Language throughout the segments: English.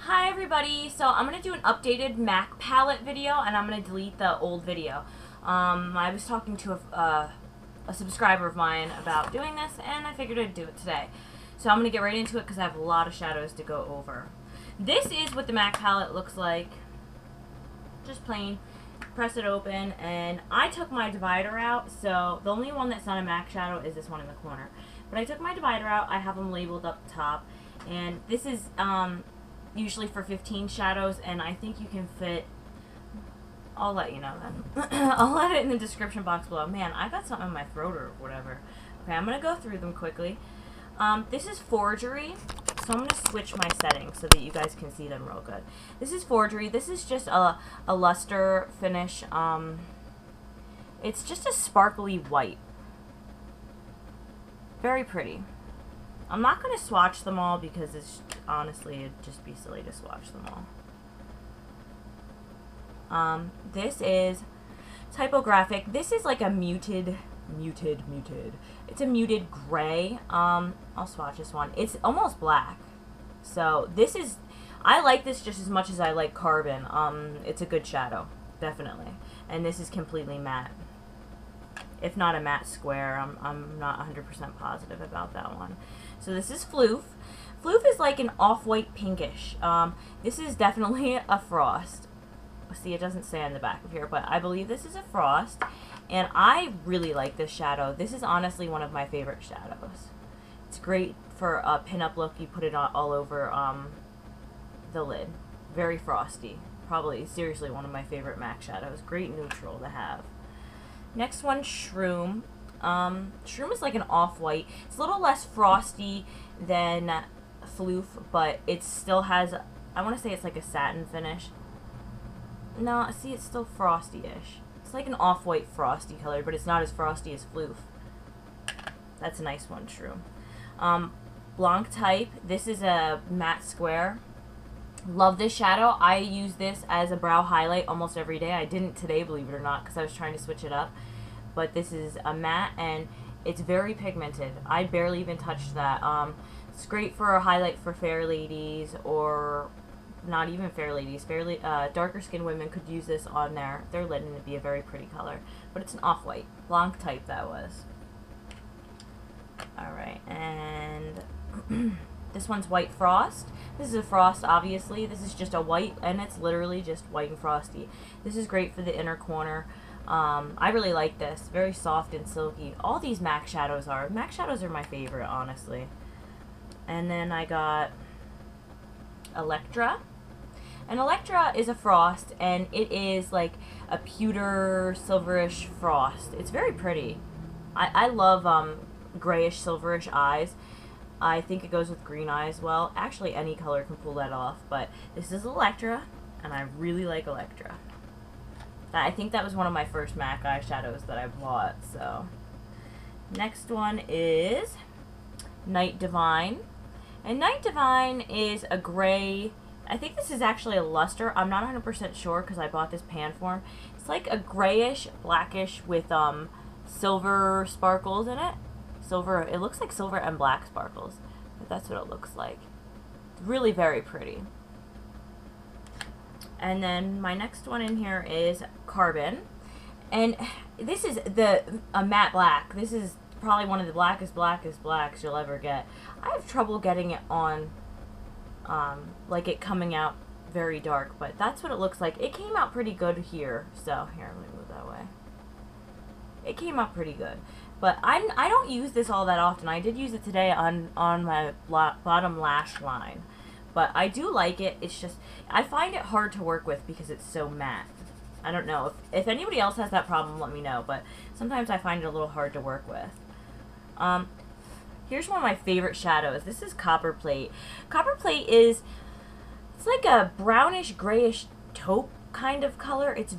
Hi everybody, so I'm going to do an updated MAC palette video and I'm going to delete the old video. I was talking to a subscriber of mine about doing this and I figured I'd do it today. So I'm going to get right into it because I have a lot of shadows to go over. This is what the MAC palette looks like. Just plain. Press it open, and I took my divider out, so the only one that's not a MAC shadow is this one in the corner. But I took my divider out, I have them labeled up top, and this is usually for 15 shadows, and I think you can fit, I'll let you know then. I'll let it in the description box below. Man, I got something in my throat or whatever. Okay, I'm going to go through them quickly. This is Forgery, so I'm going to switch my settings so that you guys can see them real good. This is Forgery. This is just a luster finish. It's just a sparkly white. Very pretty. I'm not going to swatch them all because it's honestly, it'd just be silly to swatch them all. This is Typographic. This is like a muted. It's a muted gray. I'll swatch this one. It's almost black. So this is, I like this just as much as I like Carbon. It's a good shadow, definitely. And this is completely matte. If not a matte square, I'm not 100% positive about that one. So this is Floof. Floof is like an off-white pinkish. This is definitely a Frost. See, it doesn't say on the back of here, but I believe this is a Frost. And I really like this shadow. This is honestly one of my favorite shadows. It's great for a pinup look. You put it all over the lid. Very frosty. Probably, seriously, one of my favorite MAC shadows. Great neutral to have. Next one, Shroom. Shroom is like an off-white. It's a little less frosty than Floof, but it still has, I want to say it's like a satin finish. No, see, it's still frosty-ish. It's like an off-white frosty color, but it's not as frosty as Floof. That's a nice one, Shroom. Blanc Type. This is a matte square. Love this shadow. I use this as a brow highlight almost every day. I didn't today, believe it or not, because I was trying to switch it up. But this is a matte, and it's very pigmented. I barely even touched that. It's great for a highlight for fair ladies, or not even fair ladies. Darker skinned women could use this on their lid, and it'd be a very pretty color. But it's an off-white. Blanc Type, that was. Alright, and this one's White Frost. This is a Frost, obviously. This is just a white, and it's literally just white and frosty. This is great for the inner corner. I really like this. Very soft and silky. All these MAC shadows are. MAC shadows are my favorite, honestly. And then I got Electra. And Electra is a Frost, and it is like a pewter, silverish frost. It's very pretty. I love grayish, silverish eyes. I think it goes with green eyes well. Actually, any color can pull that off, but this is Electra, and I really like Electra. I think that was one of my first MAC eyeshadows that I bought, so. Next one is Night Divine. And Night Divine is a gray, I think this is actually a luster. I'm not 100% sure because I bought this pan form. It's like a grayish, blackish with silver sparkles in it. Silver, it looks like silver and black sparkles, but that's what it looks like. It's really very pretty. And then my next one in here is Carbon, and this is a matte black. This is probably one of the blackest blacks you'll ever get. I have trouble getting it on, like it coming out very dark, but that's what it looks like. It came out pretty good here, so here, let me move that way. It came out pretty good. But I don't use this all that often. I did use it today on my bottom lash line. But I do like it. It's just, I find it hard to work with because it's so matte. I don't know. If anybody else has that problem, let me know. But sometimes I find it a little hard to work with. Here's one of my favorite shadows. This is Copper Plate. Copper Plate is, it's like a brownish, grayish taupe kind of color. It's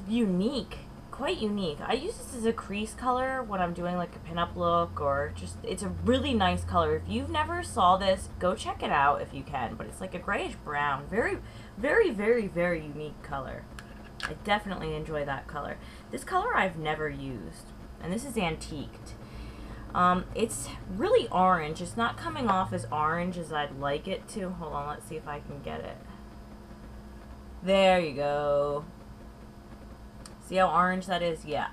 unique. Quite unique. I use this as a crease color when I'm doing like a pinup look, or just, it's a really nice color. If you've never saw this, go check it out if you can, but it's like a grayish brown. Very, very, very, very unique color. I definitely enjoy that color. This color I've never used, and this is Antiqued. It's really orange. It's not coming off as orange as I'd like it to. Hold on, let's see if I can get it. There you go. See how orange that is? Yeah,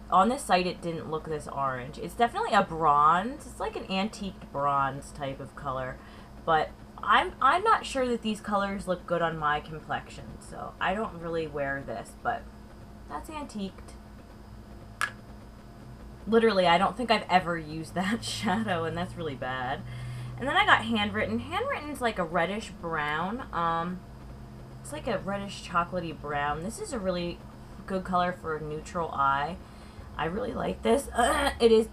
on this site it didn't look this orange. It's definitely a bronze. It's like an antiqued bronze type of color, but I'm not sure that these colors look good on my complexion, so I don't really wear this, but that's antiqued. Literally, I don't think I've ever used that shadow, and that's really bad. And then I got Handwritten. Handwritten's like a reddish brown. It's like a reddish chocolatey brown. This is a really good color for a neutral eye. I really like this. It is,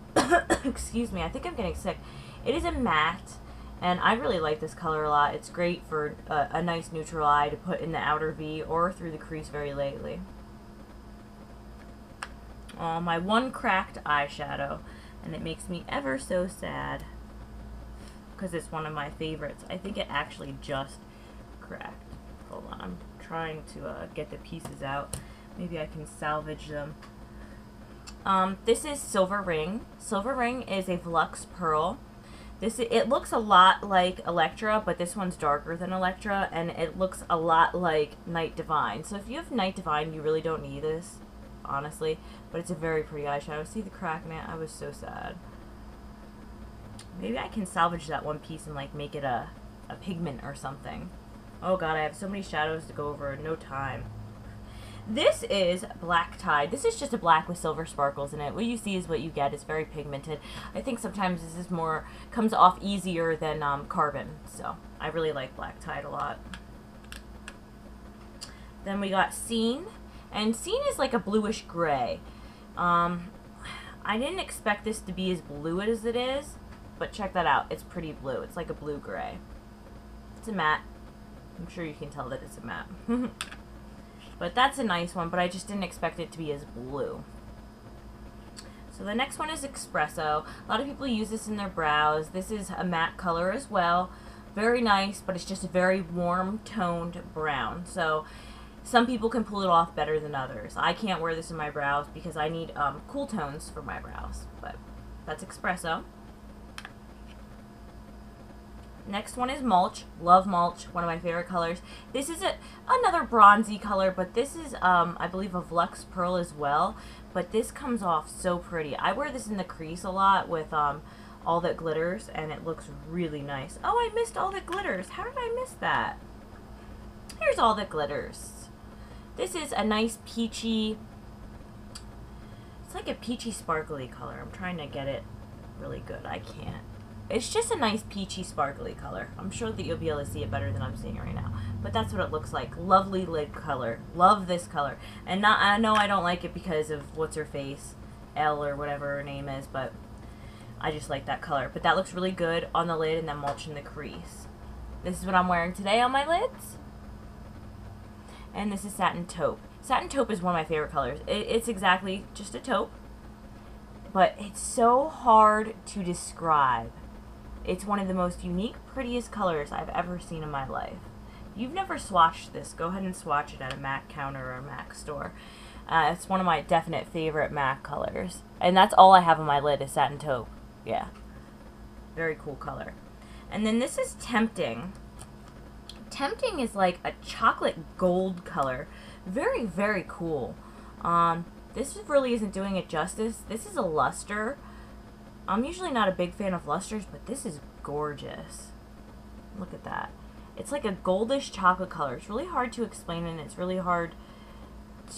excuse me, I think I'm getting sick. It is a matte, and I really like this color a lot. It's great for a nice neutral eye to put in the outer V or through the crease very lightly. My one cracked eyeshadow, and it makes me ever so sad because it's one of my favorites. I think it actually just cracked. Hold on, I'm trying to get the pieces out. Maybe I can salvage them. This is Silver Ring. Silver Ring is a Velux Pearl. It looks a lot like Electra, but this one's darker than Electra, and it looks a lot like Night Divine. So if you have Night Divine, you really don't need this, honestly, but it's a very pretty eyeshadow. See the crack, man? I was so sad. Maybe I can salvage that one piece and like make it a pigment or something. Oh god, I have so many shadows to go over, no time. This is Black Tide. This is just a black with silver sparkles in it. What you see is what you get. It's very pigmented. I think sometimes this is comes off easier than Carbon, so I really like Black Tide a lot. Then we got Scene. And Scene is like a bluish gray. I didn't expect this to be as blue as it is, but check that out. It's pretty blue. It's like a blue-gray. It's a matte. I'm sure you can tell that it's a matte. But that's a nice one, but I just didn't expect it to be as blue. So the next one is Espresso. A lot of people use this in their brows. This is a matte color as well. Very nice, but it's just a very warm-toned brown. So some people can pull it off better than others. I can't wear this in my brows because I need cool tones for my brows. But that's Espresso. Next one is Mulch. Love Mulch, one of my favorite colors. This is another bronzy color, but this is, I believe, a Velux Pearl as well. But this comes off so pretty. I wear this in the crease a lot with All That Glitters, and it looks really nice. Oh, I missed All That Glitters. How did I miss that? Here's All That Glitters. This is a nice peachy, it's like a peachy sparkly color. I'm trying to get it really good. I can't. It's just a nice peachy sparkly color. I'm sure that you'll be able to see it better than I'm seeing it right now. But that's what it looks like. Lovely lid color. Love this color. And I know I don't like it because of what's her face, Elle or whatever her name is, but I just like that color. But that looks really good on the lid and then Mulch in the crease. This is what I'm wearing today on my lids. And this is Satin Taupe. Satin Taupe is one of my favorite colors. It's exactly just a taupe, but it's so hard to describe. It's one of the most unique, prettiest colors I've ever seen in my life. If you've never swatched this, go ahead and swatch it at a MAC counter or a MAC store. It's one of my definite favorite MAC colors. And that's all I have on my lid is Satin Taupe. Yeah. Very cool color. And then this is Tempting. Tempting is like a chocolate gold color. Very, very cool. This really isn't doing it justice. This is a luster. I'm usually not a big fan of lusters, but this is gorgeous. Look at that. It's like a goldish chocolate color. It's really hard to explain and it's really hard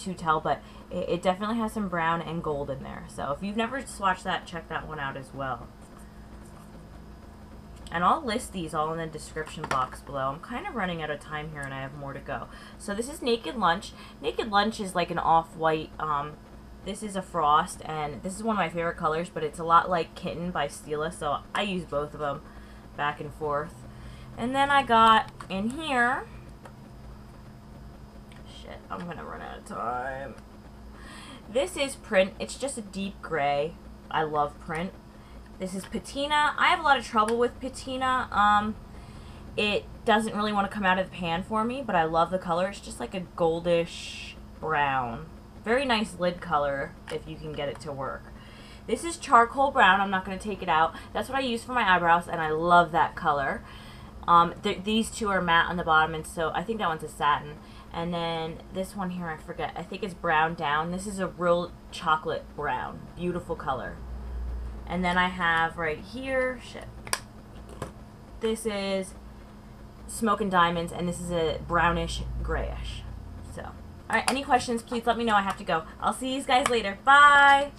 to tell, but it definitely has some brown and gold in there. So if you've never swatched that, check that one out as well. And I'll list these all in the description box below. I'm kind of running out of time here and I have more to go. So this is Naked Lunch. Naked Lunch is like an off-white, this is a Frost, and this is one of my favorite colors, but it's a lot like Kitten by Stila, so I use both of them back and forth. And then I got in here, shit, I'm gonna run out of time. This is Print. It's just a deep gray. I love Print. This is Patina. I have a lot of trouble with Patina. It doesn't really want to come out of the pan for me, but I love the color. It's just like a goldish brown. Very nice lid color if you can get it to work. This is charcoal brown. I'm not going to take it out. That's what I use for my eyebrows, and I love that color. These two are matte on the bottom, and so I think that one's a satin. And then this one here, I forget. I think it's brown down. This is a real chocolate brown. Beautiful color. And then I have right here, this is Smoke and Diamonds, and this is a brownish grayish. So, alright, any questions, please let me know. I have to go. I'll see you guys later. Bye!